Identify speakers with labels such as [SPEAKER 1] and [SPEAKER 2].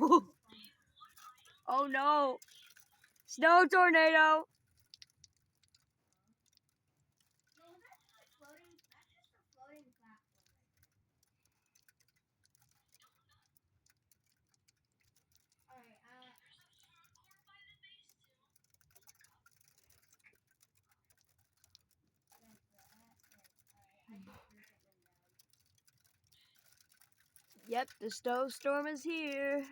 [SPEAKER 1] Oh no! Snow tornado!
[SPEAKER 2] No, that's just a floating platform. Alright,
[SPEAKER 1] Yep, the snowstorm is here.